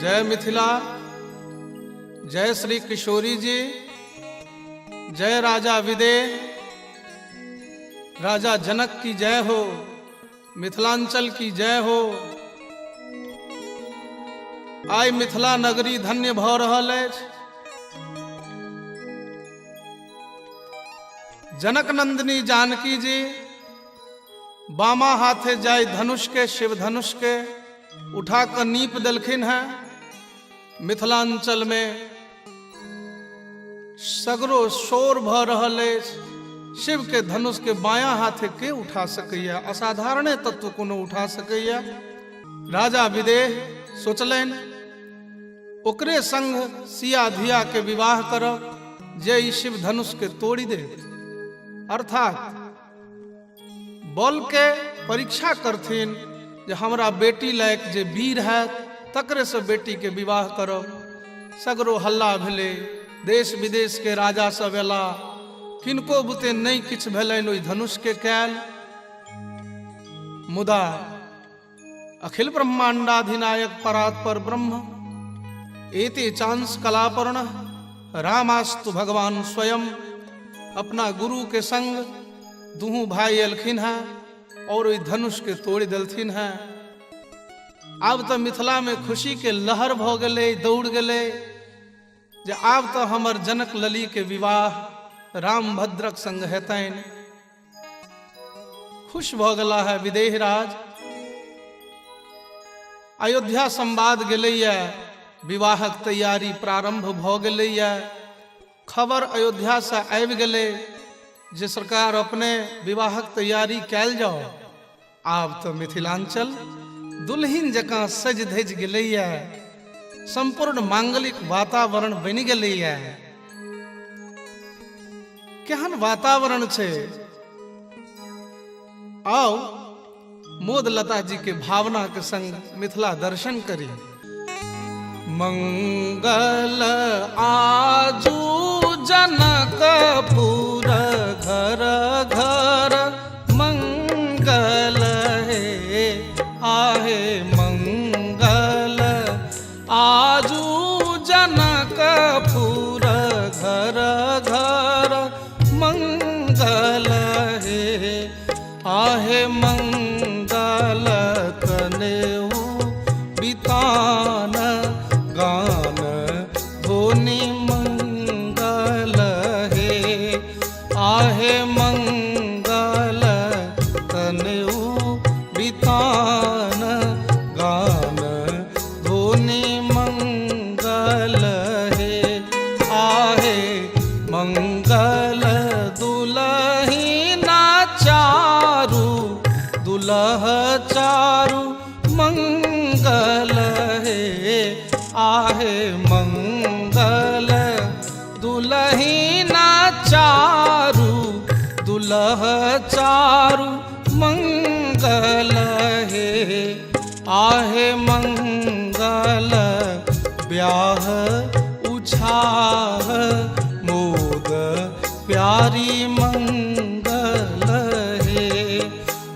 जय मिथिला, जय श्री किशोरी जी, जय राजा विदेह, राजा जनक की जय हो, मिथिलांचल की जय हो। आइ मिथिला नगरी धन्य भ रहल अछि। जनक नंदिनी जानकी जी बामा हाथे जाय धनुष के, शिव धनुष के उठा कर नीप देलखिन हैं। मिथिलांचल में सगरो शोर भ रहल अछि। शिव के धनुष के बायां हाथे के उठा सकैया, असाधारण तत्व कोनो उठा सकैया। राजा विदेह सोचलनि ओकरे संग सिया धिया के विवाह करब जे ई शिव धनुष के तोड़ी दे, अर्थात बल के परीक्षा करथिन जे हमरा बेटी लायक जे वीर है तकरे से बेटी के विवाह करब। सगरो हल्ला भेले, देश विदेश के राजा सब एला, किनको बुते नहीं किछ भेलनि ओहि धनुष के कैल। मुदा अखिल ब्रह्मांडाधिनायक परात्पर ब्रह्म एते चांस कलापर्ण रामास्तु भगवान स्वयं अपना गुरु के संग दुहू भाई एलखिन हैं और ओहि धनुष के तोड़ देलथिन हैं। आब तो मिथिला में खुशी के लहर भ गेलै, दौड़ गेलै जे आब तो हमर जनक लली के विवाह राम भद्रक संग हेतनि। खुश भ गेला है विदेह राज। अयोध्या संवाद गेलैया, विवाहक तैयारी प्रारंभ भ गेलैया। खबर अयोध्या से आबि गेलै जे सरकार अपने विवाहक तैयारी कैल जाओ। आब तो मिथिलांचल दुल्हिन जकां सज धज गेलैया, संपूर्ण मांगलिक वातावरण बनि गेलैया। केहन वातावरण छै, आओ मोद लता जी के भावना के संग मिथिला दर्शन करी। मंगल आजू जनकपुर घर घर मंगल है, आहे मंगल आजू जनकपुर घर घर मंगल है, आहे मंगल कनेऊ बितान गान धोनी मंगल है, आहे मंगल कनेऊ बितान गान धोनी मंगल है, आहे मंगल दुलहिना चारू दुलह चारू मंगल है, आहे मंगल दुलहिना चारू दुलह चारू मंगल है, आहे मंगल ब्याह उछाह मोद प्यारी मंगल है,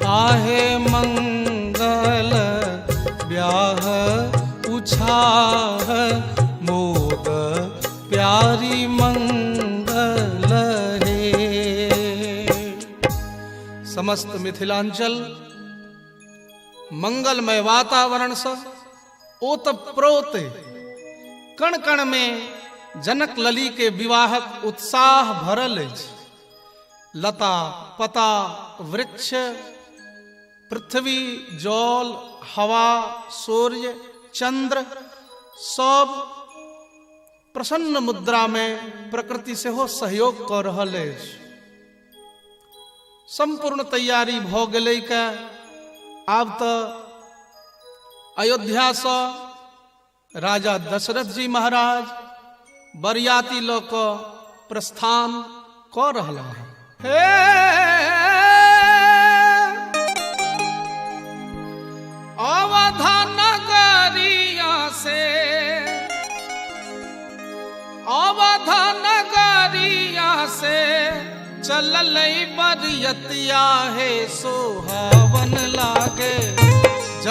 आहे मंगल ब्याह उछाह मोद प्यारी मंगल है। समस्त मिथिलांचल मंगलमय वातावरण से ओतप्रोत कण कण में जनक लली के विवाहक उत्साह भरल अछि। लता पता वृक्ष पृथ्वी जल हवा सूर्य चंद्र सब प्रसन्न मुद्रा में प्रकृति से हो सहयोग कर रहल अछि। संपूर्ण तैयारी भ गेलै के आब तो अयोध्या से राजा दशरथ जी महाराज बरियाती ल क प्रस्थान क रहला है। अवधा नगरिया से अवधा नगरिया से चललै बरियतिया है, सोहावन लागे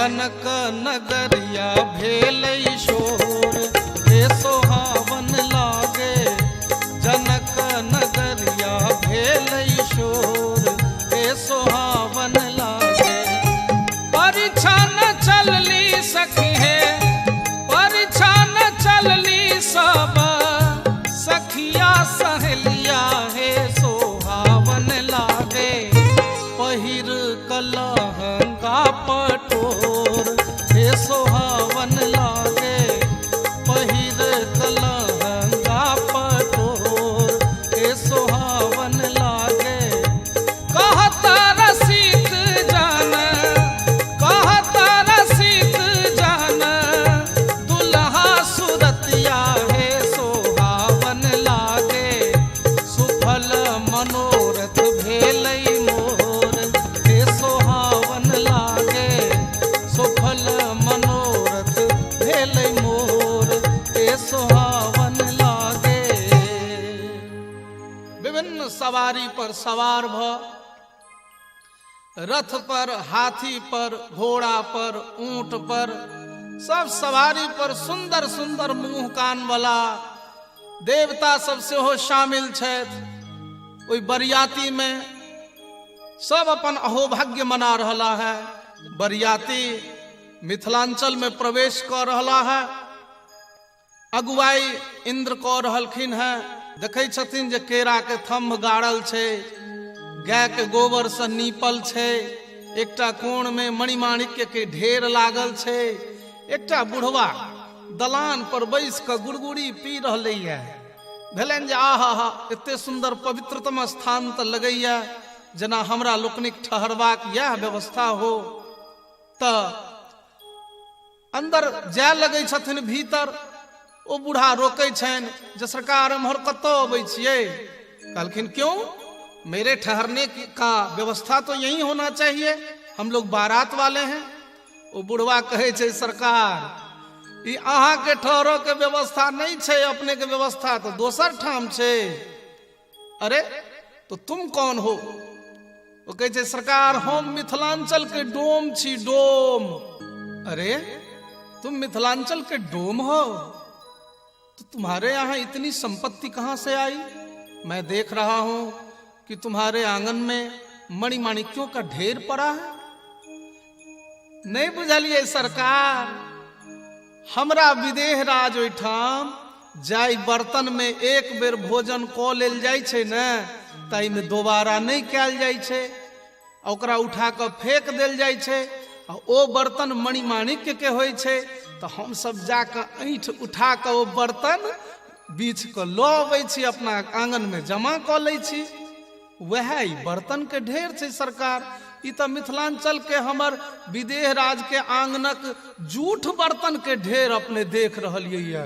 जनक नगरिया भेलै शोर हे सोहावन लागे। जनक नगरिया भेलै शोर हे सोहावन लागे। परीक्षा न चलली सखी है, परीक्षा न चलली सब सखिया सहेलिया हे सोहावन लागे। पहिर कलहंगा पटोर हे सोहावन लागे। पहिर कलहंगा पटोर हे सोहावन लागे। कहत रसिक जन, कहत रसिक जन दुल्हा सुरतिया हे सोहावन लागे। सुफल मनोरथ भेलै मोर हे सोहावन लागे। सुफल मनोरथ भेलै मोर हे सोहावन लागे। विभिन्न सवारी पर सवार भ रथ पर, हाथी पर, घोड़ा पर, ऊंट पर, सब सवारी पर सुंदर सुंदर मुंह कान वाला देवता सब सेहो शामिल छथि। ओई बरियाती में सब अपन अहोभाग्य मना रहा है। बरियाती मिथिलांचल में प्रवेश कर रहा है। अगुवाई इंद्र कऽ रहलखिन है। देखै छथिन जे केरा के थम्भ गाड़ल छै, गाय के गोबर से नीपल छै, एकटा कोण में मणिमाणिक्य के ढेर लागल छै। एकटा बुढ़वा दलान पर बैस के गुड़गुड़ी पी रहलै है। भेलनि जे आहा एते सुंदर पवित्रतम स्थान तऽ लगैया जेना हमरा लोकनिक ठहरबाक यह व्यवस्था हो। तऽ अंदर जाय लगै छथिन भीतर। ओ बूढ़ा रोकै छनि जे सरकार एम्हर कतऽ अबै छियै? कहलखिन क्यों, मेरे ठहरने का व्यवस्था तो यही होना चाहिए, हम लोग बारात वाले हैं। ओ बुढ़वा कहे छै सरकार ई अहाँ के ठहरो के व्यवस्था नहीं छै, अपने के व्यवस्था तो दोसर ठाम छै। अरे तो तुम कौन हो? वो कहे छै सरकार हम मिथिलांचल के डोम छी, डोम। अरे तुम मिथिलांचल के डोम हो तो तुम्हारे यहाँ इतनी संपत्ति कहाँ से आई? मैं देख रहा हूं कि तुम्हारे आंगन में मणिमाणिक्यों का ढेर पड़ा है। नहीं बुझलिए सरकार, हमरा विदेह राज ओहिठाम जाय बर्तन में एक बेर भोजन कऽ लेल जाइ छै ने, ताई में दोबारा नहीं कयल जाइ छै। ओकरा उठा कऽ फेंक देल जाइ छै। आ ओ बर्तन मणिमाणिक्य के होइ छै। तो हम सब जाकर ऐंठ उठा कऽ ओ बर्तन बीछ कऽ लऽ अबै छी, अपना आंगन में जमा कऽ लै छी। वह ई बर्तन के ढेर छै सरकार। ई तो मिथिलांचल के हमर विदेह राज के आंगनक जूठ बर्तन के ढेर अपने देख रहलियै।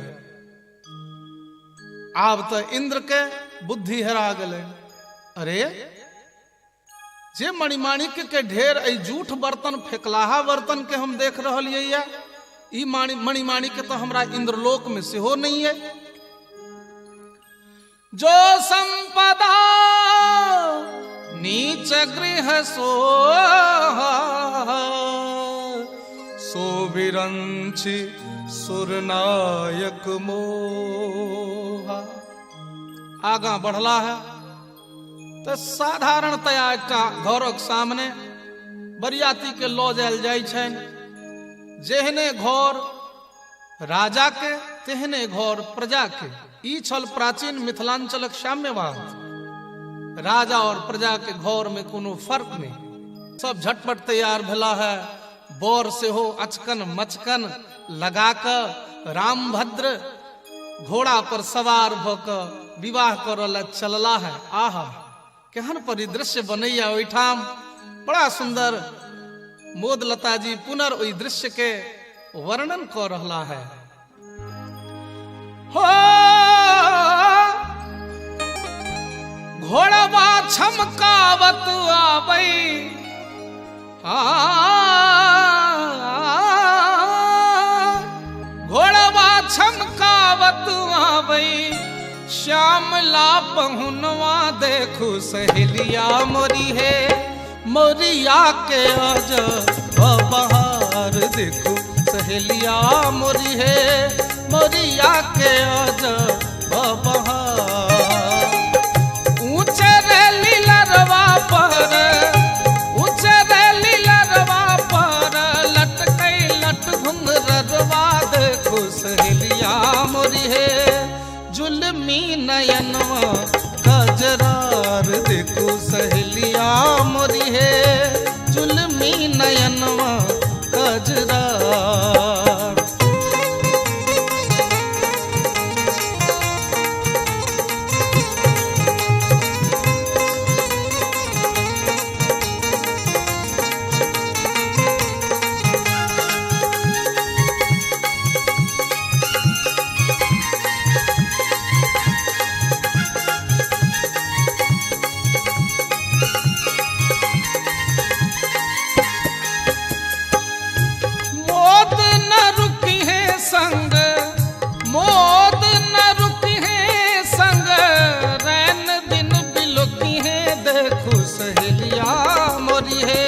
आब तो इंद्र के बुद्धि हेरा गेलै। अरे जे मणिमाणिक्य के ढेर ऐ जूठ बर्तन, फेकलाहा बर्तन के हम देख रहलियै, ई मणिमाणिक्य तो हमरा इंद्रलोक में सेहो नहीं है। जो संपदा नीच गृह सो विरंचि सुरनायक मोहा। आगा बढ़ला है तो साधारणतया एकटा घरक सामने बरियाती के लऽ जायल जाइ छनि। जेहने घर राजा के तेहने घर प्रजा के। ई छल प्राचीन मिथिलांचलक साम्यवाद। राजा और प्रजा के घर में कोनो फर्क नहीं। सब झटपट तैयार भेला है। बर सेहो अचकन मचकन लगा कर रामभद्र घोड़ा पर सवार भ क विवाह करल चलला है। आहा केहन परिदृश्य बनैया ओहिठाम। बड़ा सुंदर मोदलता जी पुनर ओहि दृश्य के वर्णन कर रहा है। हो घोड़वा छमकावत आबै, घोड़वा छमकावत आबै, श्यामला पहुनवा देखू सहेलिया मोरी है, मोरिया के अज बहार कजरार देखो सहेलिया मोरी है मोरिया के आज बहार। ऊंचे रे लीलरवा पर ऊंचे रे लीलरवा पर लटके लट घुंघरवा देखो सहेलिया मोरी है जुल्मी नयनवा कजरार देखो सहेलिया मोरी है जुल्मी नयनवा कजरार। मौत न रुकी है संग रैन दिन बिलोकी है देखो सहेलिया मोरी है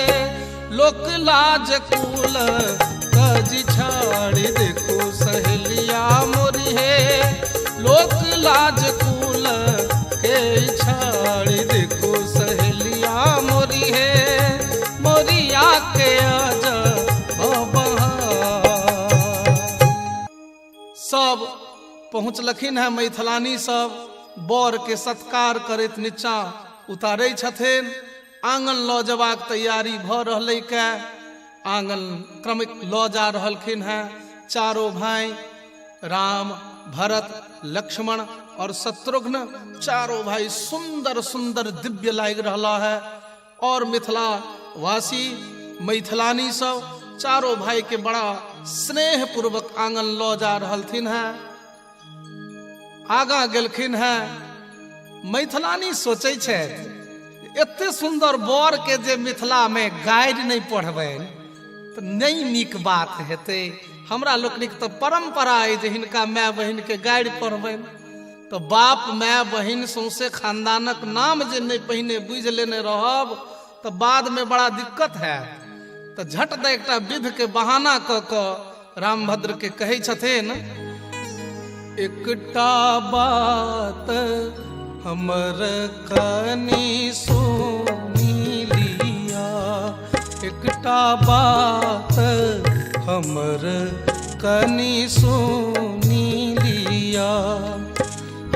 लोक लाज कूल कज छाड़ी देखो सहेलिया मोरी है लोक लाज कूल के छाड़ी देखो सहेलिया मोरी है मोरिया के आजा सब पहुँचलखिन है मैथिलानी सब बर के सत्कार करैत नीचा उतारे छथिन। आंगन लऽ जबाक तैयारी भऽ रहलै के आंगन क्रमिक लऽ जा रहलखिन है। चारों भाई राम भरत लक्ष्मण और शत्रुघ्न चारों भाई सुंदर सुंदर दिव्य लाग रहा है और मिथिला वासी मैथिलानी सब चारों भाई के बड़ा स्नेह पूर्वक आंगन लऽ जा रहलथिन है। आगा गेलखिन है मैथिलानी सोचै छै एते सुंदर बर के जे मिथिला में गाइड नहीं पढ़बै तो नहीं नीक बात हेतै। हमरा लोकनिक तो परंपरा है जे हिनका माय बहिन के गाइड पढ़बै तो बाप माय बहिन सौंसे खानदानक नाम जे नहीं पहिने बुझि लेने रहब तो बाद में बड़ा दिक्कत है। तो झट दे एकटा विध के बहाना क रामभद्र के कहे छथिन एकटा बात हमर कनी सुनी लिया एकटा बात हमर कनी सुनी लिया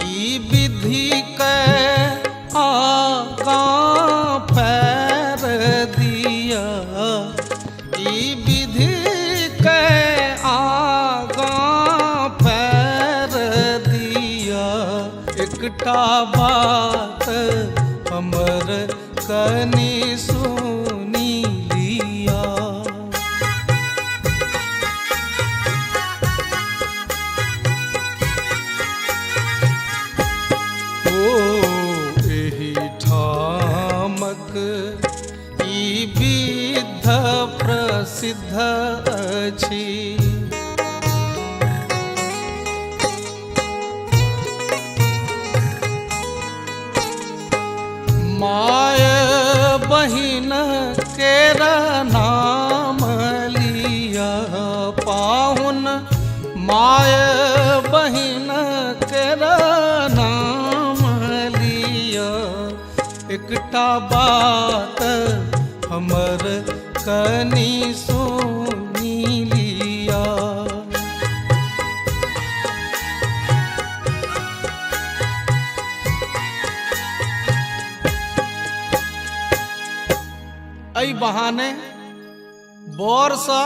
ई विधि के आगा पैर दिया ई विधि के आगा पैर दिया एकटा बात हमर कनी सुनी लिया। ओ एही ठामक ई विध प्रसिद्ध अछि माय बहिन केर नाम लिया पाहुन माय बहिन केर नाम लिया एकटा बात हमर कनी सुनी लिया। एहि बहाने बर सँ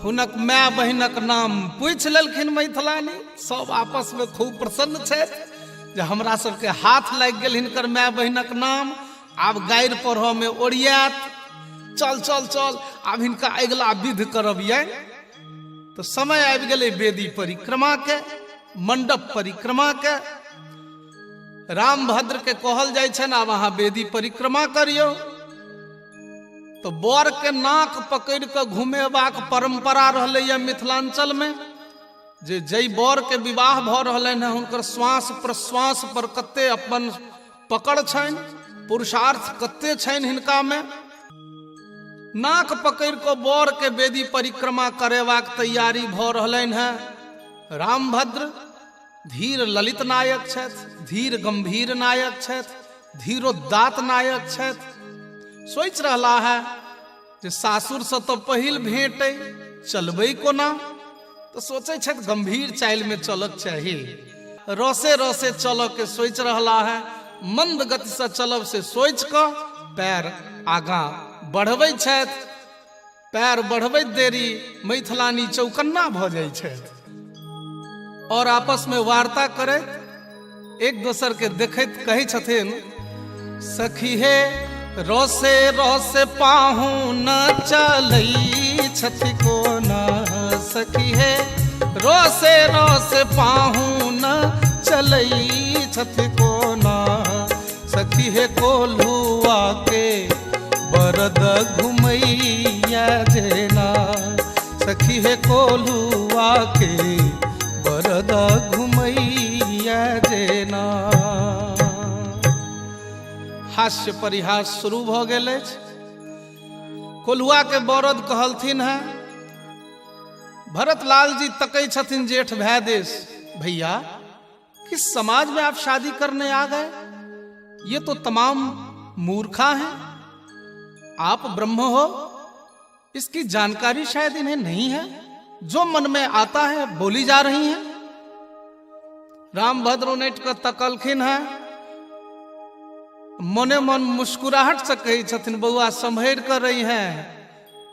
हुनक माय बहिनक नाम पूछि लेलखिन मैथिलानी। सब आपस में खूब प्रसन्न छथि जे हमरा सबके हाथ लागि गेल हिनकर माय बहिनक नाम। आब गारि पढ़ऽ में ओरियात चल चल चल आब हिनका अगिला विध करब ये। तो समय आबि गेलै वेदी परिक्रमा के मंडप परिक्रमा के। रामभद्र के कहल जाइ छनि आब अहाँ वेदी परिक्रमा करियौ। तो बर के नाक पकड़ के घुमेबाक परंपरा रहलै मिथिलांचल में जे जई बर के विवाह भ रहलनि हैं हुनकर श्वास प्रश्वास पर कते अपन पकड़ छनि पुरुषार्थ कते छनि हिनका में। नाक पकड़ को बर के बेदी परिक्रमा करेबाक तैयारी भ रहलनि हैं। रामभद्र धीर ललित नायक छथि, धीर गंभीर नायक छथि, धीरोदात्त नायक छथि। सोचि रहला है जे सासुर से तो पहिल भेंट चलबै कोना, तो सोचे छथि गंभीर चाल में चलक चाही। रसे रसे चल के सोचि रहला है, मंद गति से चलब से सोच क पैर आगा बढ़बै छथि। पैर बढ़बैत देरी मैथिलानी चौकन्ना भ जाइ छथि और आपस में वार्ता करैत एक दोसर के देखैत कहै छथिन, सखी हे रसे रसे पाहुन चलै छथि कोना। सखी हे रसे रसे पाहुन चलै छथि कोना। सखी हे कोल्हुआ के बरद घुमैया जेना। सखी हे कोल्हुआ के बरद घुमैया जेना। हास्य परिहास शुरू भ गेल अछि। कोल्हुआ के बरद कहलथिन है। भरत लाल जी तकै छथिन जेठ भै देश, भैया किस समाज में आप शादी करने आ गए? ये तो तमाम मूर्खा हैं। आप ब्रह्म हो, इसकी जानकारी शायद इन्हें नहीं है। जो मन में आता है बोली जा रही हैं। रामभद्र उनट कर तकलखिन है। मने मन मुस्कुराहट से कही छथिन, बउआ संभर कर रही हैं।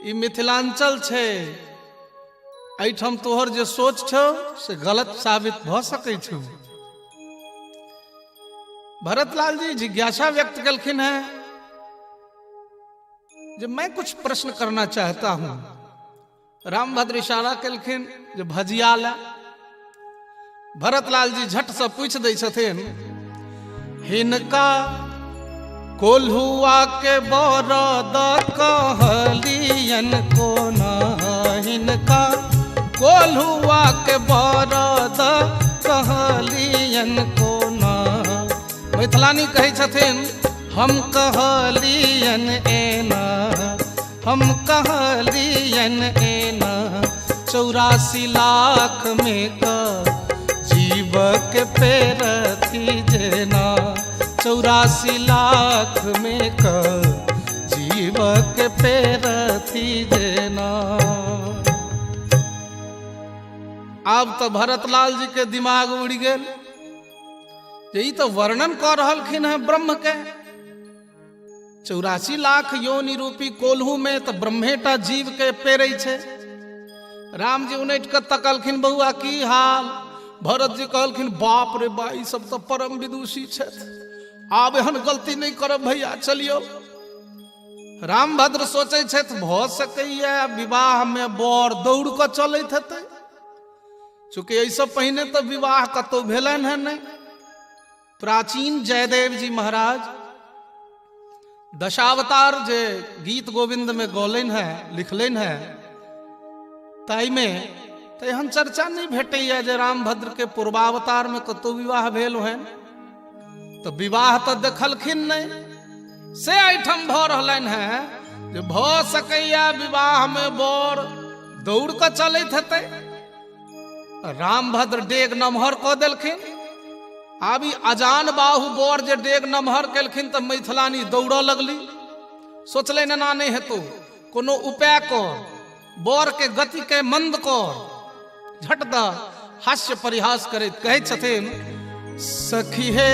ई मिथिलांचल छे, एठम तोहर जे सोच छो से गलत साबित भ सकै छौ। भरतलाल जी जिज्ञासा व्यक्त कलखिन है, जब मैं कुछ प्रश्न करना चाहता हूं। रामभद्र इशारा कलखिन जो भजिया ला। भरतलाल जी झट से पूछ दै छथिन, हिनका कोल्हुआ के बरद कहलियन कोना। हिनका कोल्हुआ के बरद कहलियन कोना। मैथिलानी कहै छथिन, हम कहलियन एना, हम कहलियन एना। 84 लाख में का जीव के पेरथी जेना। 84 लाख में का जीव के पेरथी जेना। अब तो भरतलाल जी के दिमाग उड़ गेल। यही तो वर्णन कर रहलखिन है ब्रह्म के। 84 लाख योनि रूपी कोल्हू में तो ब्रह्मेटा जीव के पेरै छे। राम जी उनट के तकलखिन, बउआ की हाल? भरत जी कहलखिन, बाप रे बा, ई सब तो परम विदुषी छथि। आब एहन गलती नहीं करब भैया, चलियो। रामभद्र सोचे छथि भ सकैया विवाह में बर दौड़ क चलैत हेतै, चूंकि एहिसँ पहिने तो विवाह कतौ भेलनि है नहीं। प्राचीन जयदेव जी महाराज दशावतार जे गीत गोविंद में गौलन है, लिखलन है, ताई में तो एहन चर्चा नहीं भेटैया जे रामभद्र के पूर्वावतार में कतौ विवाह भेल है। तो विवाह तो देखलखिन नहीं, से एठम भ रहलन है जे भ सकैया विवाह में बर दौड़ क चलैत हेतै। रामभद्र डेग नमहर क देलखिन। आब ई अजान बाहु बर जे डेग नमहर केलखिन तो मैथिलानी दौड़ लगली। सोचले ना नहीं हेतु, कोनो उपाय कर, बर के गति के मंद कर। झट द हास्य परिहास करैत कहै छथिन, सखी हे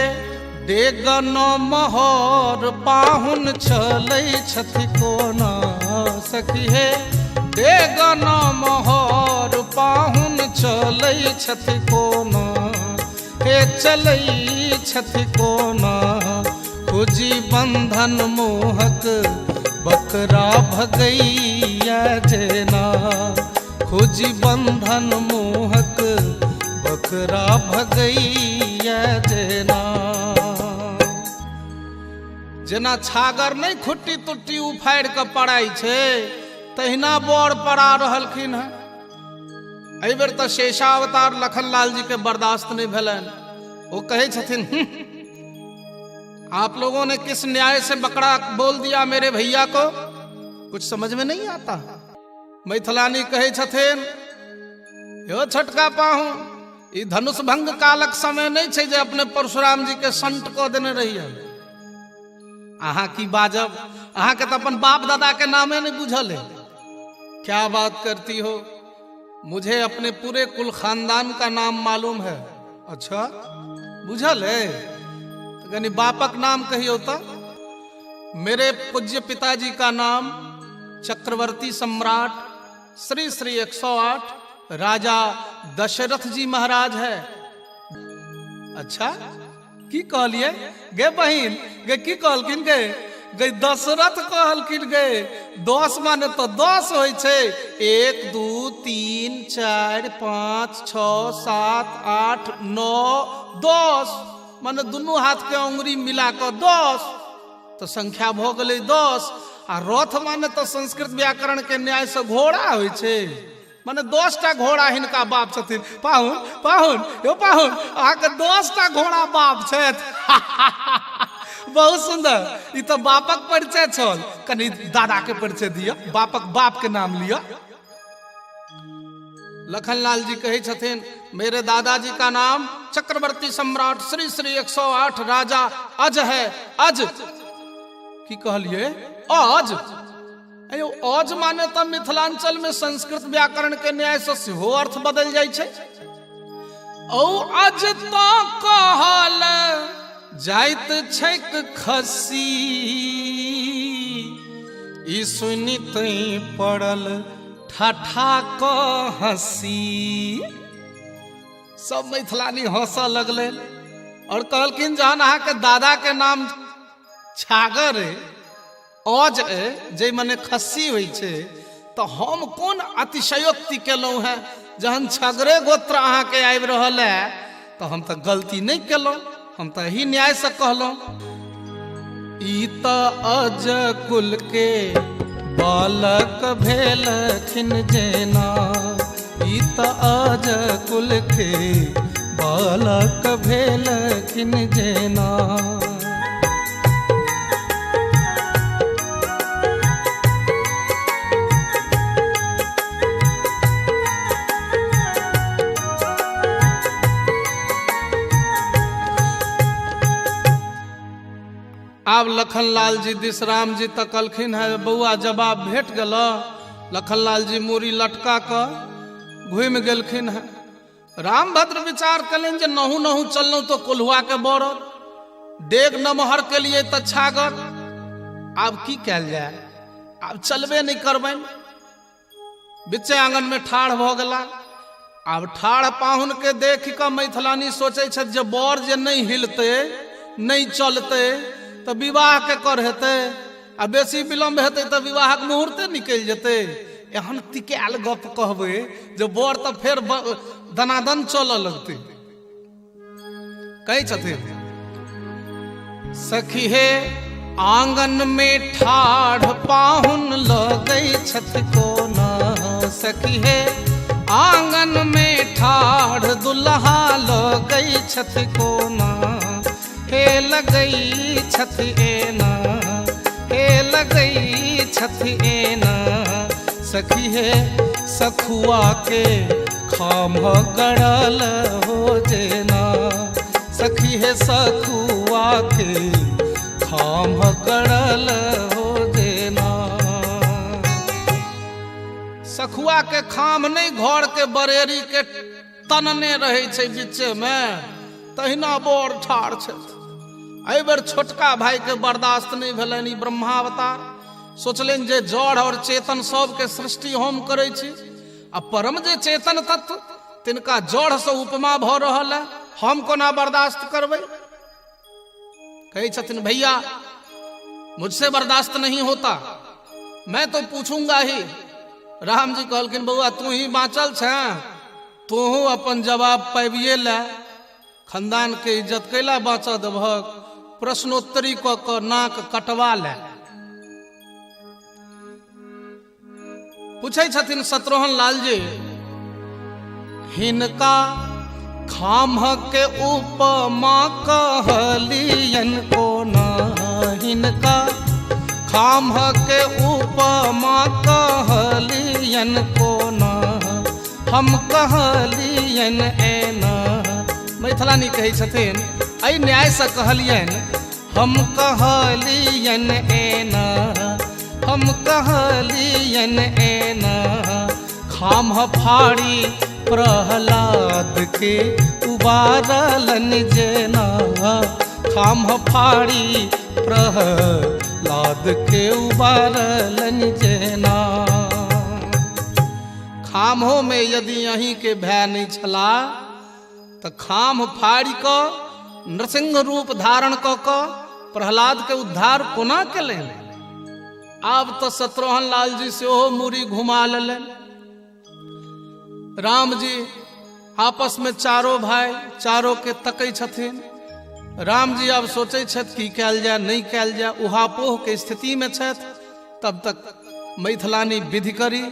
डेग नमहर पाहुन चलै छथि कोना। सखी हे डेग नमहर पाहुन चलै छथि कोना। हे चलै छथि कोना, खोजी बंधन मोहक बकरा भगैया जेना। खोजी बंधन मोहक बकरा भगैया जेना। जेना छागर नहीं खुट्टी तुट्टी उफाड़ के पड़ाई छे, तहिना बर पड़ा रहलखिन है। एहि बेर तो शेषावतार लखनलाल जी के बर्दाश्त नहीं भेलन। वो कहे छथिन, आप लोगों ने किस न्याय से बकरा बोल दिया मेरे भैया को? कुछ समझ में नहीं आता। मैथिलानी कहे छथिन, यो छोटका पाहु, ई धनुष भंग कालक समय नहीं छे जे अपने परशुराम जी के संट क देने रहिए। अहाँ की बाजब, अहाँ के तो अपन बाप दादा के नामे नहीं बुझल है। क्या बात करती हो, मुझे अपने पूरे कुल खानदान का नाम मालूम है। अच्छा बुझल है, तो यानी बापक नाम कहियो तो। मेरे पूज्य पिताजी का नाम चक्रवर्ती सम्राट श्री श्री 108 राजा दशरथ जी महाराज है। अच्छा की कहलिए गे बहिन, गे की कहलखिन गे? गे दशरथ कहलखिन गे। 10 माने तो 10 होय छे। 1 2 3 4 5 6 7 8 9 10 माने दोनों हाथ के अंगुरी मिला कर 10 तो संख्या भ गेलै 10। आ रथ माने तो संस्कृत व्याकरण के न्याय से घोड़ा होय छे, माने 10टा घोड़ा हिनका बाप छथिन। पाहुन पाहुन यो पाहुन, आके 10टा घोड़ा बाप छथि। बहुत सुंदर, ई तो बापक परिचय छल। कनी दादा के परिचय दिया, बापक बाप के नाम लिया। लखनलाल जी कहे छथिन, मेरे दादाजी का नाम चक्रवर्ती सम्राट श्री श्री 108 राजा अज है। अज की कहलिए? अज। अयो अज माने तो मिथिलांचल में संस्कृत व्याकरण के न्याय से सेहो अर्थ बदल जाय छे। ओ अज तो कहल जाइत छैक खस्सी, ई सुनित पड़ल ठाठा क हंसी। सब मैथिलानी हंस लगले और कहलखिन, जहन अहाँ के दादा के नाम छागर है, अज है, जे मने खस्सी हुई छे, तो हम कोन अतिशयोक्ति केलहुं है? जहन छगरे गोत्र अहाँ के आबि रहल है तो हम तो गलती नहीं केलहुं, हम तो ही न्याय से कहलहुं। ई त अज कुल के बालक भेलखिन जेना, ई त अज कुल के बालक भेलखिन जेना। आब लखनलाल जी दिसराम जी तकलखिन है, बउआ जवाब भेट गेल। लखनलाल जी मूरी लटका कर घूमि गेलखिन है। रामभद्र विचार कलें जे नहु नहु चललहुं तो कोल्हुआ के बरद, डेग नमहर के लिए तो छागर। आब की कैल जाए, आब चलबे नहीं करबैन। बिचे आंगन में ठाढ़ भ गेला। आब ठाढ़ पाहुन के देख कऽ मैथिलानी सोचे छथि जे बर जे नहीं हिलते नहीं चलते तो विवाह के कर हेतै, आ बेसी विलम्ब हेतै तो विवाहक मुहूर्ते निकलि जेतै। एहन तिकायल गप कहबै जे बर तो फेर दनादन चलऽ लगतै। कहै छथिन, सखी हे आंगन में ठाढ़ पाहुन लगै छथि कोना। सखी हे आंगन में ठाढ़ दुल्हा लगै छथि कोना। हे लगई छथि एना, हे लगई छथि एना। सखी है सखुआ के खाम गड़ल हो जेना। सखी है सखुआ के खाम गड़ल हो जेना। सखुआ के खाम नहीं, घर के बरेरी के तनने रहे छे बीचे में, तहिना बर ठाढ़ छथि। एहि बेर छोटका भाई के बर्दाश्त नहीं भेलनि। ब्रह्मावतार सोचलनि जे जड़ और चेतन सब के सृष्टि हम करै छी, आ परम जे चेतन तत्व तिनका जड़ से उपमा भ रहल है, हम कोना बर्दाश्त करबै। कहे छथिन, भैया मुझसे बर्दाश्त नहीं होता, मैं तो पूछूंगा ही। राम जी कहलखिन, बउआ तू ही बाँचल छ, तोहू अपन जवाब पाबिए ला। खानदान के इज्जत कैला बाँच देबहक, प्रश्नोत्तरी क के नाक कटवा ले। पूछे छथिन शत्रुघ्न लाल जी, हिनका खाम के उपमा कहलियन कोना। हिनका खाम के उपमा कहलियन कोना हम कहलियन एना। मैथिलानी कहै छथिन एहि न्यायसँ कहलियन हम कहलियन एना हम कहलियन एना। खाम फाड़ी प्रहलाद के उबारलन जेना खाम फाड़ी प्रहलाद के उबारलन जेना। खामो में यदि अहीं के भय नहीं छला तो खाम फाड़ी क नृसिंह रूप धारण क प्रहलाद के उद्धार कोना केलनि। आब तो शत्रुघ्न लाल जी से मूरी घुमा लेलन। राम जी आपस में चारों भाई चारों के तकै छथिन। राम जी अब सोचे छथि की कैल जाए नहीं कैल जाए, उहापोह के स्थिति में छथि। तब तक मैथिलानी विधि करी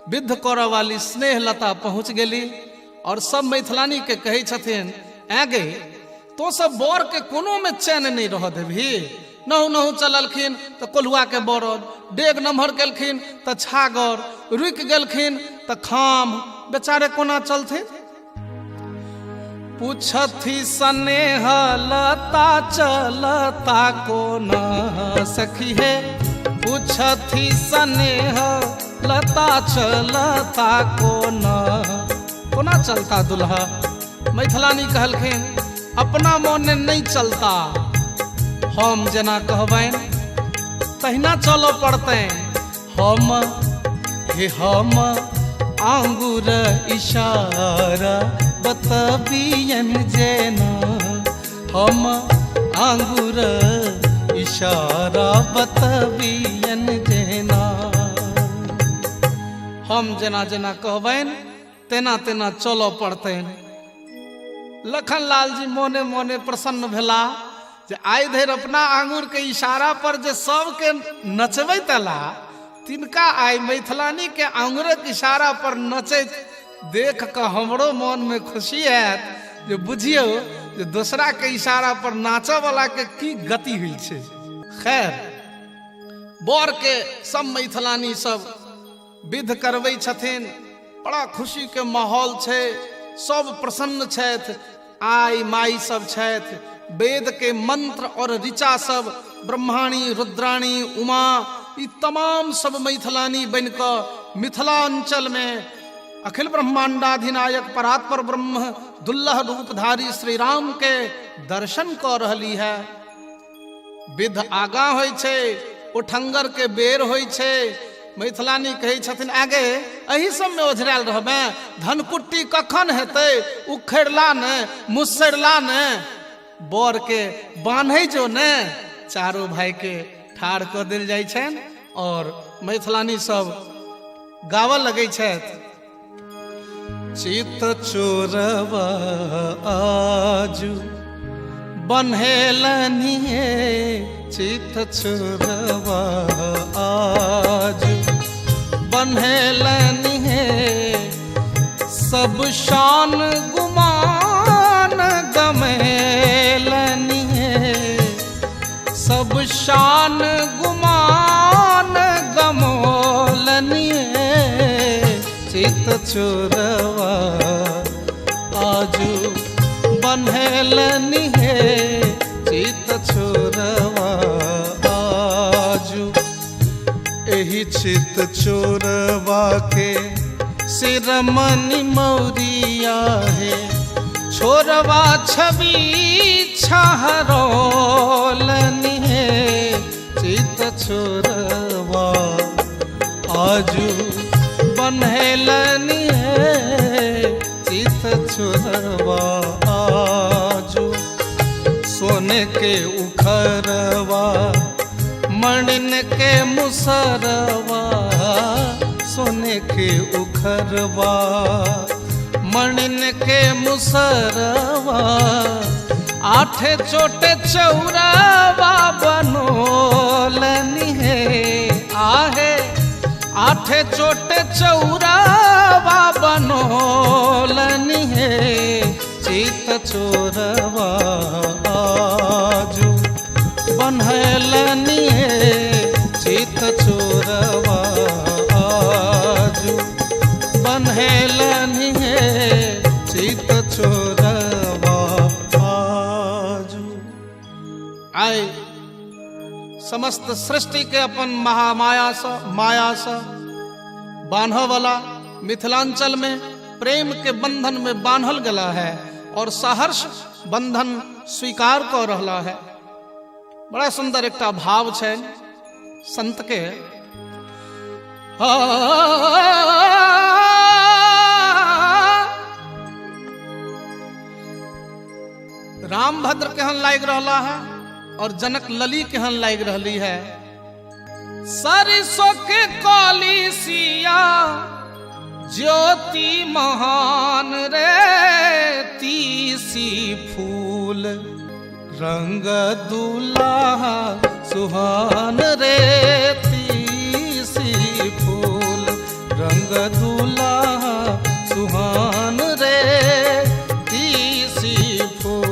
विद्ध करऽ वाली स्नेह लता पहुँच गेली और सब मैथिलानी के कहै छथिन आगे तो सब बर के कोनो में चैन नहीं रह देभी। नहु नहु चललखिन तो कोल्हुआ के बरद, डेग नम्हर केलखिन तो छागर, रुकि गेलखिन तो खाम, बेचारे कोना चलथिन। पूछथि स्नेह लता चलता कोना सखी है, पूछथि स्नेह लता चलता कोना कोना चलता दुल्हा। मैथिलानी कहलखिन अपना मोने नहीं चलता, हम जना कहबैन तहिना चलो पड़ते। हम आंगुर इशारा बतबियन जेना हम आंगुर इशारा बतबियन जेना। हम जना जना कहबैन तेना तेना चलो पड़ते। लखन लाल जी मोने मोने प्रसन्न भेला जे आइ धरि अपना आंगुर के इशारा पर जे सबके नचबैत अला तिनका आइ मैथिलानी के आंगुरक इशारा पर नचैत देख कऽ हमरो मन में खुशी हैत जे बुझियौ जे दूसरा के इशारा पर नाचऽ वाला के की गति हुई छै। खैर बर के सब मैथिलानी सब विध करबै छथिन, बड़ा खुशी के माहौल छै, सब प्रसन्न छथि। आई माई सब छथि, वेद के मंत्र और ऋचा सब ब्रह्माणी रुद्राणी उमा ई तमाम सब मैथिलानी बन कऽ मिथिलांचल में अखिल ब्रह्मांडाधिनायक परात्पर ब्रह्म दुल्लह रूपधारी श्री राम के दर्शन कऽ रहली है। विध आगा होइ छै, उठंगर के बेर होइ छै। मैथिलानी कहै छथिन आगे एही सब में ओझरायल रहबे, धनकुट्टी कखन हेतै, उखड़ला ने मुसरला ने बर के बान्है जो ने। चारों भाई के ठाढ़ कऽ देल जाइ छनि और मैथिलानी सब गावऽ लगै छथि। चित चोरवा आजू बन्हेलनी चित चोरवा आजू बन्हेलनी सब शान गुमान गमेलनी सब शान गुमान गमोलनी चित चोरवा आजू बन्हेलनी चित चोरवा आजू। एही चित चोरवा के सिरमनी मौरिया है, छोरवा छवि छहरोलनी चित चोरवा आजू बन्हेलनी चित चोरवा आजू। सोने के उखरवा मणिन के मुसरवा सोने के उखरवा मणिन के मुसरवा आठे चोटे चौरावा बनोलनी आहे आठे चोटे चौरावा बनोलनी चित चोरवा आजू बन्हेलनी चित चोरवा आजू बन्हेलन हे चित चोरवा आजू। आए समस्त सृष्टि के अपन माया से बांधव वाला मिथिलांचल में प्रेम के बंधन में बांधल गला है और सहर्ष बंधन स्वीकार कर रहा है। बड़ा सुंदर एक भाव है संत के। रामभद्र केहन लाग रहा है और जनक लली केहन लाग रही है। सरसों के कली सिया ज्योति महान रे तीसी फूल रंग दुल्हा सुहान रे तीसी फूल रंग दुल्हा सुहान रे तीसी फूल।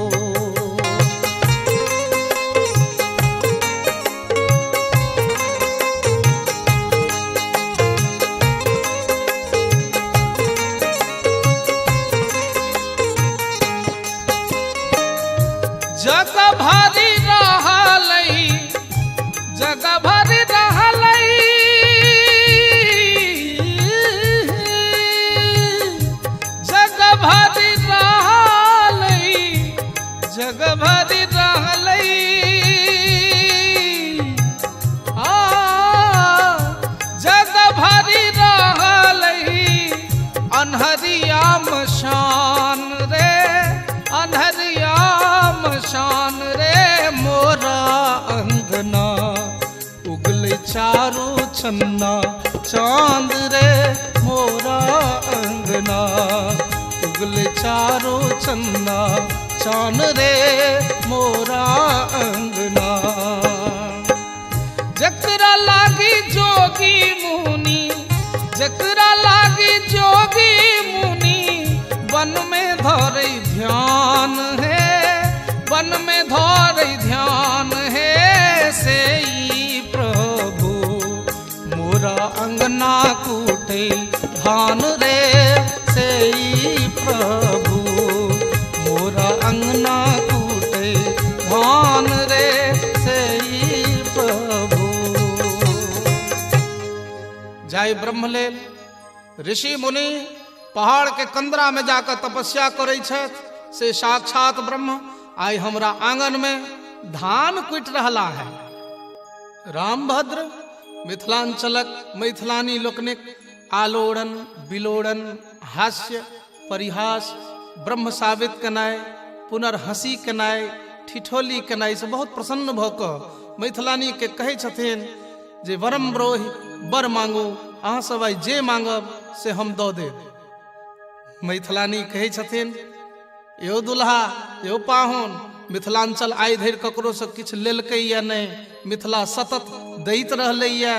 जग भरी रहलई जग भरी रहलई जग भरी रहलई जग भरी रहलई जग भरी रहलई अनहरिया मशान रे अनहरिया शान रे मोरा अंगना उगले चारू छन्ना चांद रे मोरा अंगना उगले चारू छन्ना चांद रे मोरा अंगना। जकरा लागी जोगी मुनि जकरा लागी जोगी मुनि वन में धरे ध्यान है वन में धर ध्यान है से प्रभु मोरा अंगना कूटे धान रे से प्रभु मोरा अंगना कूटे धान रे से प्रभु। जाय ब्रह्मलेल ऋषि मुनि पहाड़ के कंदरा में जाकर तपस्या करे से साक्षात ब्रह्म आई हमरा आंगन में धान कुट रहा है। रामभद्र मिथिलांचलक मैथिलानी लोकनिक आलोड़न बिलोड़न हास्य परिहास ब्रह्म साबित कनाय पुनर्हसी कनाय ठिठोली कनाय से बहुत प्रसन्न भक मैथिलानी के कहे छथिन जे वरम ब्रोहि बर मांगू अहाँ सब आई जे मांगब से हम दऽ देब। मैथिलानी कहे छथिन यो दुल्हा यो पाहुन मिथिलांचल आइ धरि ककरो से किछु लेलकै या नहीं मिथिला सतत दैत रहलै या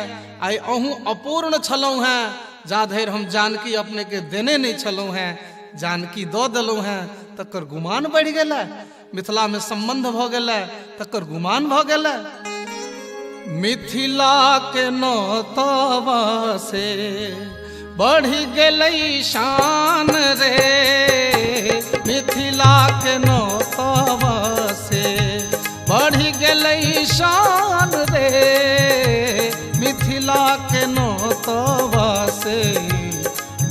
आइ अहूँ अपूर्ण छलहुँ हैं जा धरि हम जानकी अपने के देने नहीं छलहुँ हैं जानकी दऽ देलहुँ हैं तकर गुमान बढ़ि गेलै मिथिला में संबंध भऽ गेलै तकर गुमान भऽ गेलै। मिथिला के नौतवा से बढ़ि गेलै शान रे मिथिला के नौतवा से बढ़ि गेलै शान रे मिथिला के नौतवा से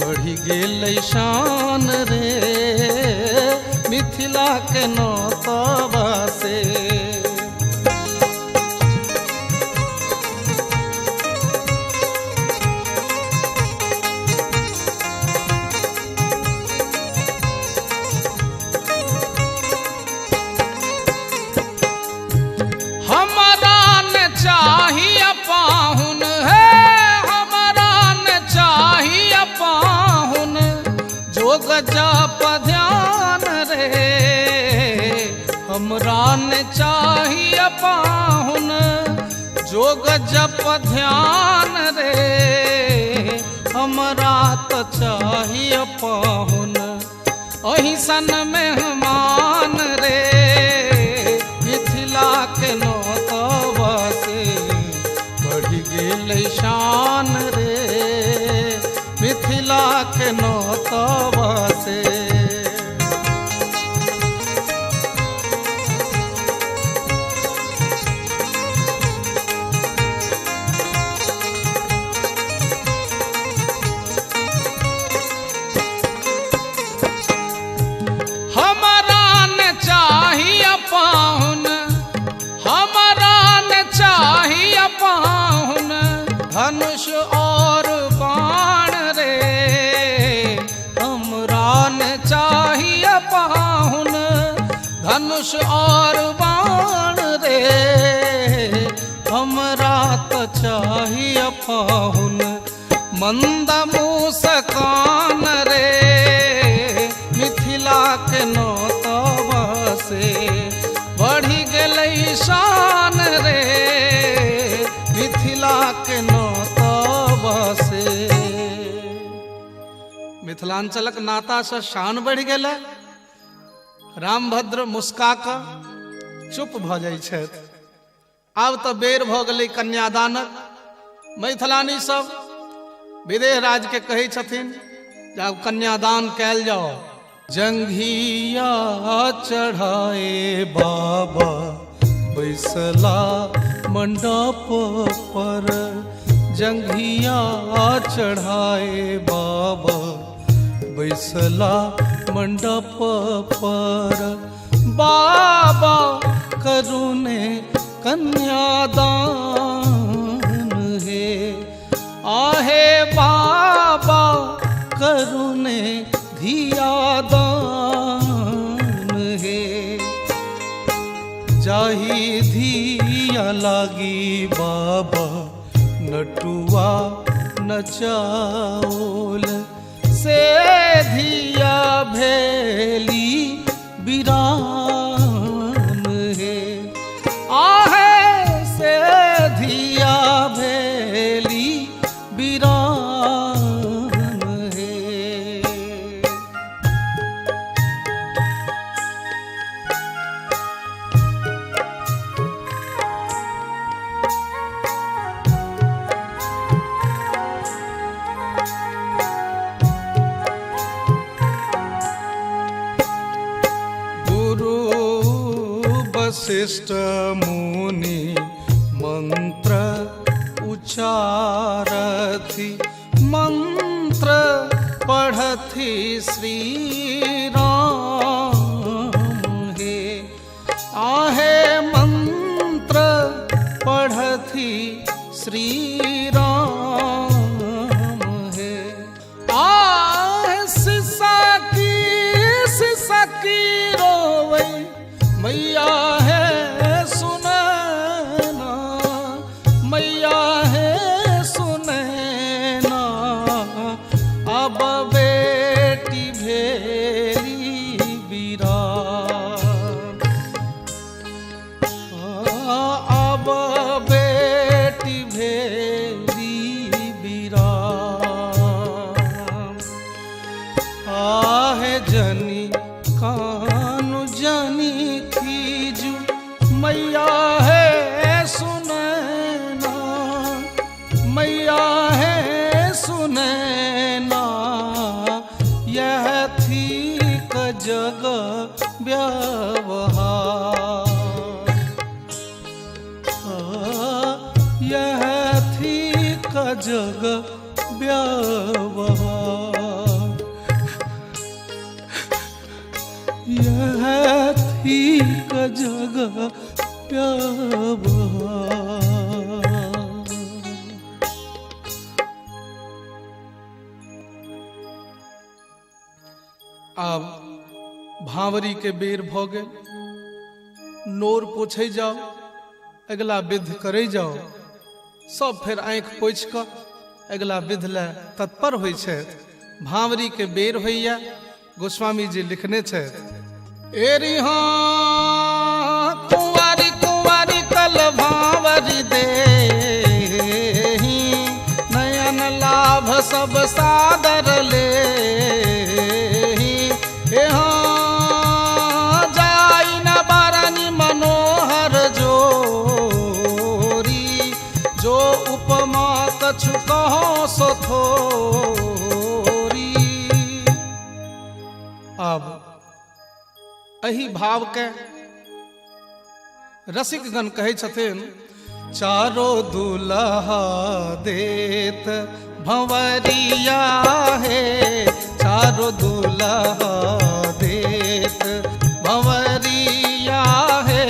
बढ़ि गेलै शान रे मिथिला के नौतवा से। चाहिए पाहुन है हमारा न चाहिए पाहुन जोग जप ध्यान रे हमरा न चाहिए पाहुन जोग जप ध्यान रे हमरा तो चाहिए पाहुन अहिसन मेहमान रे मिथिला के नौतवा से बढ़ि गेलै के नौतवा से। हमारा न चाहिए पाहुन, हमारा न चाहिए पाहुन, धनुष और बाण रे, हमरा न चाहिए पाहुन, धनुष और बाण रे, हमरा तो चाहिए पाहुन मंद मुस्कान रे, मिथिला के नौतवा से बढ़ी गेलै शान रे, मिथिला के नौतवा से। मिथिलांचलक नाता से शान बढ़ि गेलै। रामभद्र मुस्का कऽ चुप भऽ जाइ छथि। आब तऽ बेर भऽ गेलै कन्यादानक। मैथिलानी सब विदेह राज के कहै छथिन जे आब कन्यादान कयल जाओ। जंघिया चढ़ाए बाबा बैसला मंडप पर, जंघिया चढ़ाए बाबा बैसला मंडप पर, बाबा करुणे कन्यादान हे, आहे बाबा करुणे धियादान हे। जाहि धिया लागी बाबा नटुआ नचाओल, से धिया भेली बिरान हे, आहे से धिया भेली बिरान हे। वशिष्ठ मुनि मंत्र उचारथि, मंत्र पढ़थि श्री राम हे, आहे मंत्र पढ़थि श्री राम हे। आहे सिसा की रोवे मैया है सुनैना, मैया है सुनैना, अब बेटी भेली बिरान, अब बेटी भेली बिरान। आहे जनी कानु जनी खीजू, मैया है सुनैना, मैया है सुनैना, यह थी क जग व्यवहार, यह थी क जग व्यवहार, यह थी क जग व्यवहार। आब भावरी के बेर भ गेल। नोर पोछै जाओ, अगला विध करे जाओ। सब फेर आँख पोछि कऽ अगला विध ले तत्पर होइ छथि। भावरी के बेर होइया। गोस्वामी जी लिखने छथि, एरी हाँ कुंवारी कुंवारी कल भावरी देहि, नयन लाभ सब सादर लेहि। हाँ जाई न बरनी मनोहर जोरी, जो उपमा कछु कहो सो थोरी। एही भाव के रसिकगण कहै छथिन। चारो दुल्हा देत भंवरिया हे, चारो दुल्हा देत भंवरिया हे,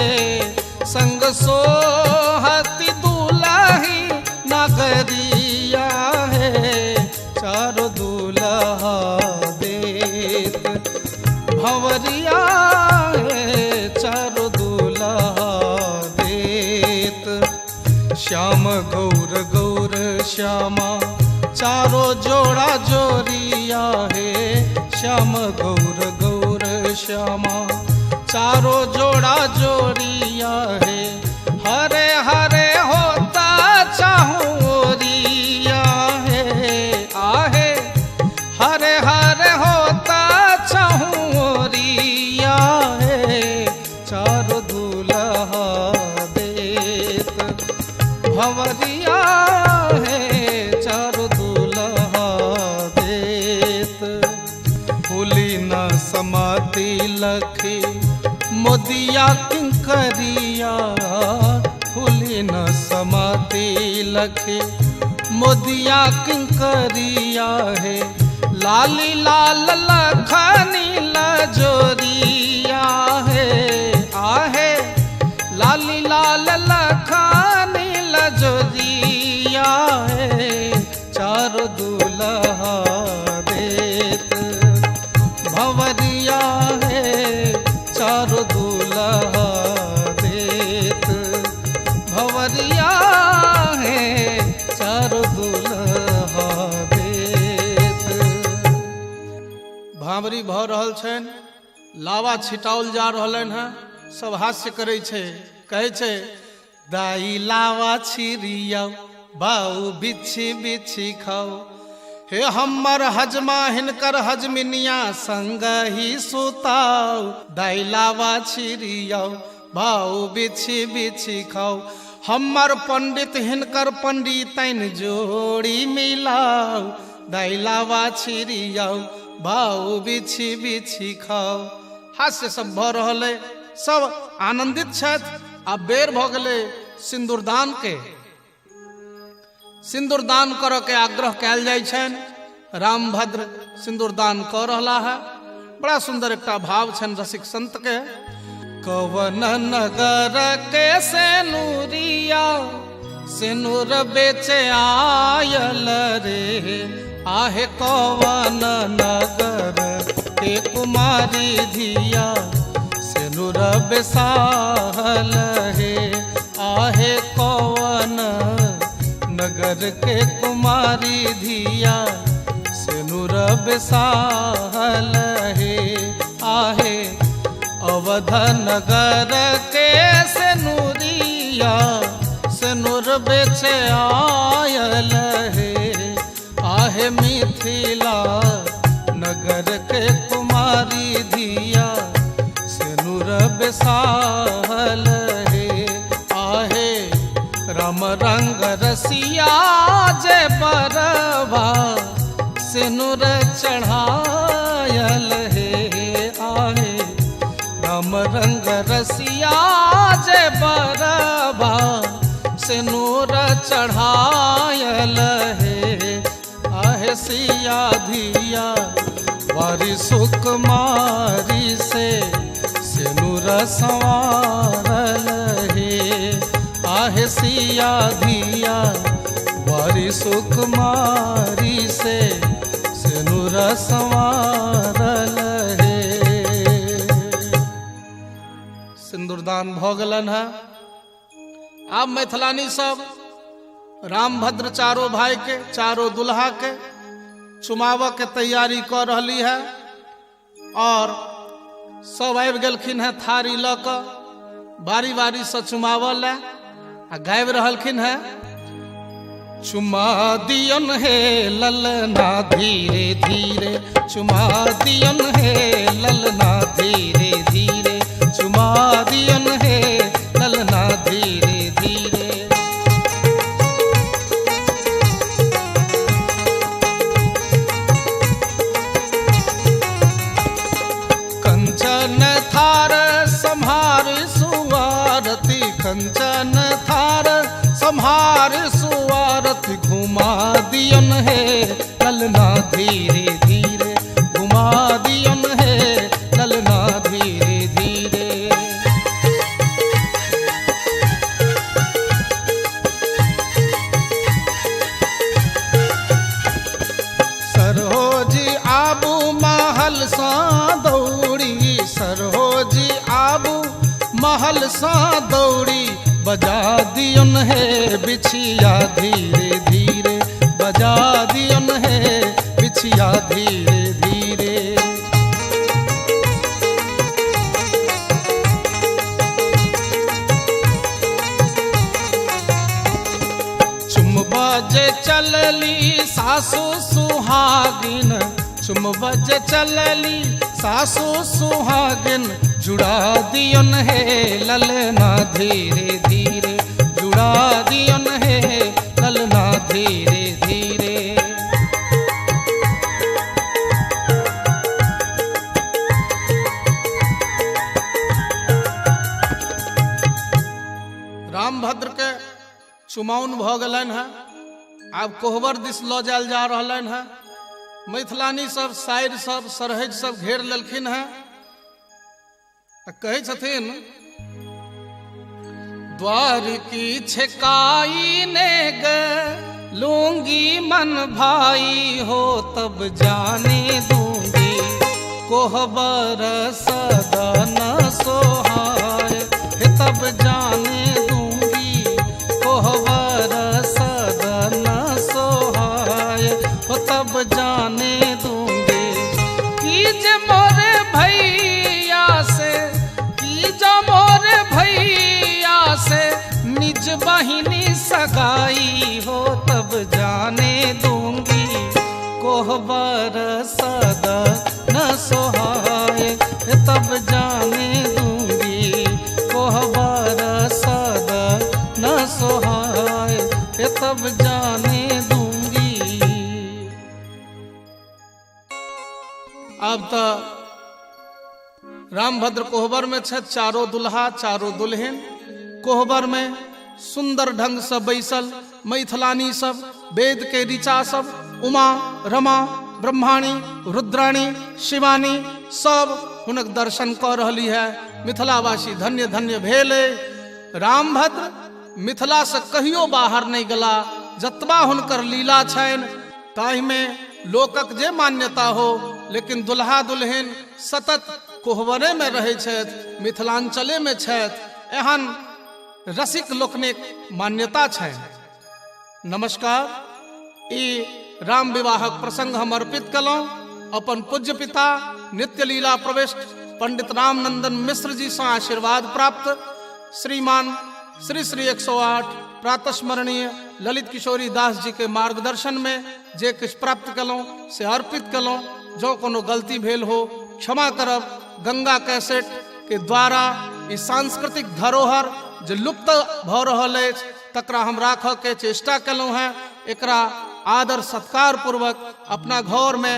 संग सोहती दुल्ही नगरिया है। चारो दुल्हा देत भंवरिया है, चारो दुल्हा देत। श्याम गौर गौर श्यामा चारो जोड़ा जोरिया है, श्याम गौर गौर श्यामा चारो जोड़ा जोड़िया है। हरे हरे होता चाहूरिया है, आहे हरे हरे होता चाहूरिया है। चारो दुल्हा देत भंवरिया है, चारो दुल्हा देत। फूली न समाती लखी मोदिया किंकरिया, फूली न समाती लखे मोदिया किंकरिया है। लाली लाल लखनी लजोरिया है, आहे लाली लाल लखनी लजोरिया है। चारो दुल्हा देत भंवरिया है, चारो दुल्हा देत भंवरिया है, चारो दुल्हा देत। भांवरी भ रहल छन, लावा छिटाओल जा रहलन है। सब हास्य करे छे, कहे छे दाई लावा छिरिया बाऊ बिछी बिछी खाओ। हे हमर हजमा हिनकर हजमिनिया संग ही सुताओ। दाई लावा छिरियाओ भाऊ बिछी बिछी खाओ। हमर पंडित हिनकर पंडितन जोड़ी मिलाओ। दाई लावा छिरियाओ भाऊ बिछी बिछी खाओ। हास्य सब भ रहल है, सब आनंदित छथि। आ बेर भ गेलै सिंदूरदान के। सिंदूरदान करऽ के आग्रह कयल जाइ छनि। रामभद्र सिंदूरदान कऽ रहला है। बड़ा सुंदर एकटा भाव छनि रसिक संत के। कवन नगर के सेनुरिया सेनुर बेचे आयल रे। आहे कवन नगर के कुमारी धिया सेनुर बेसाहल हे। आहे कवन नगर के कुमारी धिया सेनुर बेसाहल हे। आहे अवध नगर के सेनुरिया सेनुर बेचे आयल हे। आहे मिथिला नगर के कुमारी धिया सेनुर बेसाहल हे। आहे राम रंग रसिया जे बरवा सेनुर चढ़ायल हे। आहे राम रंग रसिया जे बरवा सेनुर चढ़ायल हे। आहे सिया धिया वारी सुकुमारी से सेनुर संवारल हे। आहे सिया धिया वारी सुकुमारी से सेनुर संवारल हे। सिंदूरदान भ गेलन है। आब मैथिलानी सब रामभद्र चारों भाई के चारों दुल्हा के चुमाव के तैयारी कर रही है। और सब आबि गेलखिन है थारी ल क बारी बारी से चुमावल आ गाबि रहलखिन है। चुमा दियन हे ललना धीरे धीरे। चुमा दियन हे ललना धीरे धीरे। चुमा दियन हे ललना धीरे धीरे। कंचन थार ललना धीरे धीरे घुमा दियन है ललना धीरे धीरे। सरहोजी आबू महल सा दौड़ी, सरहोजी आबू महल सा दौड़ी, बजा दियन है बिछिया धीरे धीरे, बजा दियन है बिछिया धीरे धीरे। चुम बजे चलली सासु सुहागिन, चुम बजे चलली सासु सुहागिन, जुड़ा दियन है ललना धीरे धीरे, जुड़ा दियन है ललना धीरे धीरे। रामभद्र के चुमाउन भ गलन है, आब कोहबर दिस ल जायल जा रहलन है। मैथिलानी सब शायर सब सरहज सब घेर लेलखिन है। कहे छथिन द्वार की छकाई ने ग लूंगी मन भाई हो, तब जाने दूंगी कोहबर सदा न सोहाय, तब जाने दूंगी कोहबर सदा न सोहाय, तब जाने दूंगी। कीजे मोरे भैया से, कीजा मोरे भैया से, निज बहिनी सगाई हो, तब जाने दूंगी कोहबर सदा न सोहाय, तब जाने दूंगी कोहबर सदा न सोहाय, तब जाने दूंगी। अब तो रामभद्र कोहबर में छे, चारों दुल्हा चारों दुल्हन कोहबर में सुंदर ढंग से बैसल। मैथिलानी सब वेद के ऋचा सब, उमा रमा ब्रह्माणी रुद्राणी शिवानी सब हुनक दर्शन कर रही है। मिथिलावासी धन्य धन्य भेले। रामभद्र मिथिला से कहियो बाहर नहीं गला, जतबा हुनकर लीला छन ताहि में लोकक जे मान्यता हो, लेकिन दुल्हा दुल्हन सतत कोहबरे में रहे छथि, मिथिलांचले में छथि, एहन रसिक लोकनिक मान्यता छै। नमस्कार। ई राम विवाहक प्रसंग हम अर्पित कलौं अपन पूज्य पिता नित्य लीला प्रविष्ट पंडित रामनंदन मिश्र जी से आशीर्वाद प्राप्त श्रीमान श्री श्री 108 प्रातस्मरणीय ललित किशोरी दास जी के मार्गदर्शन में जे किछ प्राप्त कलौं से अर्पित कलौं। जो कोनो गलती भेल हो क्षमा करब। गंगा कैसेट के द्वारा इस सांस्कृतिक धरोहर जो लुप्त भ रहल अछि तकरा हम राखऽ के चेष्टा कलौं हैं। एकरा आदर सत्कार पूर्वक अपना घर में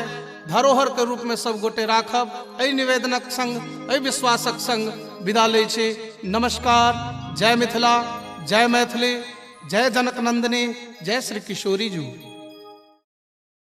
धरोहर के रूप में सब गोटे राखब। एहि निवेदनक संग एहि विश्वासक संग विदा लै छी। नमस्कार। जय मिथिला, जय मैथिली, जय जनक नंदिनी, जय श्री किशोरी जी।